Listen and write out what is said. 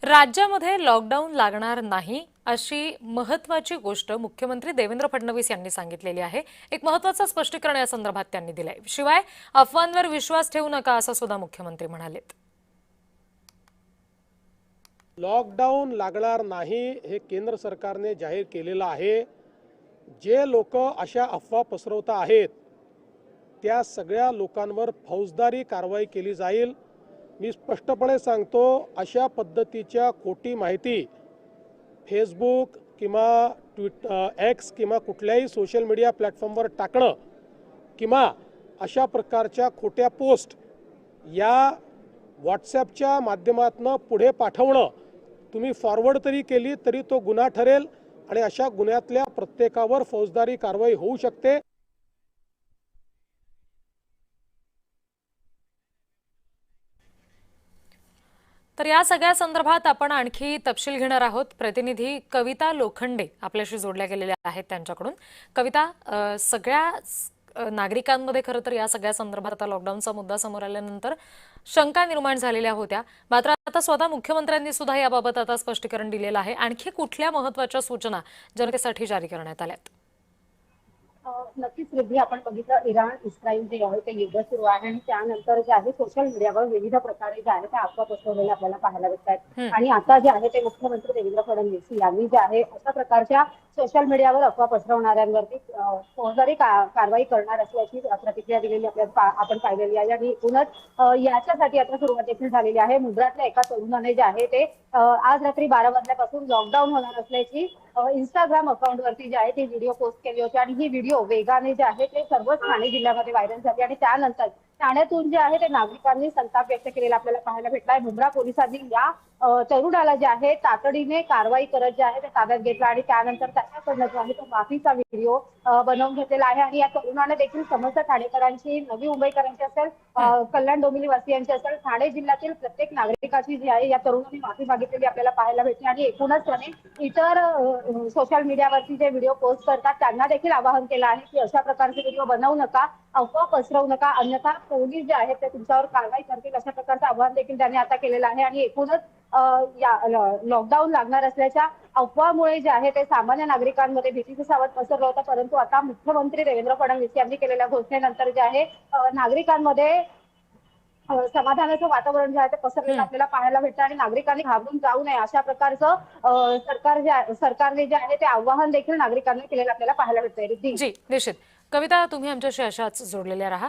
राज्यामध्ये लॉकडाऊन लागणार नाही अशी महत्त्वाची गोष्ट मुख्यमंत्री देवेंद्र फडणवीस यांनी सांगितलेली आहे। एक महत्त्वाचं स्पष्टीकरण या संदर्भात त्यांनी दिलंय। शिवाय अफवांवर विश्वास ठेवू नका असं सुद्धा मुख्यमंत्री म्हणालेत। लॉकडाऊन लागणार नाही हे केंद्र सरकारने जाहीर केलेलं आहे। जे लोक अशा अफवा पसरवता आहेत त्या सगळ्या लोकांवर फौजदारी कारवाई केली जाईल। मी स्पष्टपणे सांगतो, अशा पद्धतीच्या खोटी माहिती फेसबुक किंवा एक्स किंवा कुठल्याही सोशल मीडिया प्लॅटफॉर्मवर टाकणं किंवा अशा प्रकारच्या खोट्या पोस्ट या व्हॉट्सॲपच्या माध्यमातून पुढे पाठवणं तुम्ही फॉरवर्ड तरी केली तरी तो गुन्हा ठरेल आणि अशा गुन्ह्यातल्या प्रत्येकावर फौजदारी कारवाई होऊ शकते। तर या सगळ्या संदर्भात आपण आणखी तपशील घेणार आहोत। प्रतिनिधी कविता लोखंडे आपल्याशी जोडल्या गेलेल्या आहेत त्यांच्याकडून। कविता, सगळ्या नागरिकांमध्ये खरं तर या सगळ्या संदर्भात आता लॉकडाऊनचा मुद्दा समोर आल्यानंतर शंका निर्माण झालेल्या होत्या, मात्र आता स्वतः मुख्यमंत्र्यांनी सुद्धा याबाबत आता स्पष्टीकरण दिलेलं आहे। आणखी कुठल्या महत्त्वाच्या सूचना जनतेसाठी जारी करण्यात आल्यात? नक्कीच रिद्धी, आपण बघितलं इराण इस्रायल जे आहे ते युद्ध सुरू आहे आणि त्यानंतर जे आहे सोशल मीडियावर विविध प्रकारे जे आहे ते अफवा पसरवलेले आपल्याला पाहायला भेटतात। आणि आता जे आहे ते मुख्यमंत्री देवेंद्र फडणवीस यांनी जे आहे अशा प्रकारच्या सोशल मीडियावर अफवा पसरवणाऱ्यांवरती फौजदारी कारवाई करणार असल्याची प्रतिक्रिया दिलेली आपण पाहिलेली आहे। आणि एकूणच याच्यासाठी आता सुरुवात देखील झालेली आहे। मुंब्रातल्या एका तरुणाने जे आहे ते आज रात्री 12 वाजल्यापासून लॉकडाऊन होणार असल्याची इंस्टाग्राम अकाउंटवरती जे आहे ती व्हिडिओ पोस्ट केली होती आणि ही व्हिडिओ वेगाने जे आहे ते सर्वच ठाणे जिल्ह्यामध्ये व्हायरल झाली आणि त्यानंतर ठाण्यातून जे आहे ते नागरिकांनी संताप व्यक्त केलेला आपल्याला पाहायला भेटलाय। मुंब्रा पोलिसांनी या तरुणाला जे आहे तातडीने कारवाई करत जे आहे ते ताब्यात घेतलं आणि त्यानंतर त्याच्याकडनं जो आहे तो माफीचा व्हिडिओ बनवून घेतलेला आहे। आणि या तरुणाने देखील समस्त ठाणेकरांची, नवी मुंबईकरांची असेल, कल्याण डोंबिवली वासियांची असेल, ठाणे जिल्ह्यातील प्रत्येक नागरिकाची जी आहे या तरुणाने माफी मागितलेली आपल्याला पाहायला भेटली। आणि एकूणच त्याने इतर सोशल मीडियावरती जे व्हिडिओ पोस्ट करतात त्यांना देखील आवाहन केलं आहे की अशा प्रकारचे व्हिडिओ बनवू नका, अफवा पसरवू नका, अन्यथा पोलीस जे आहेत ते तुमच्यावर कारवाई करतील, अशा प्रकारचं आवाहन देखील त्यांनी आता केलेलं आहे। आणि एकूणच या लॉकडाऊन लागणार असल्याच्या अफवामुळे जे आहे ते सामान्य नागरिकांमध्ये भीतीचं सावट पसरलं होतं, परंतु आता मुख्यमंत्री देवेंद्र फडणवीस यांनी केलेल्या घोषणेनंतर जे आहे नागरिकांमध्ये समाधानाचं वातावरण जे आहे ते पसरलेलं आपल्याला पाहायला भेटतं आणि नागरिकांनी घाबरून जाऊ नये अशा प्रकारचं सरकारने जे आहे ते आवाहन देखील नागरिकांना केलेलं आपल्याला पाहायला भेटतंय। जी, निश्चित। कविता, तुम्ही आमच्याशी अशाच जोडलेल्या राहा।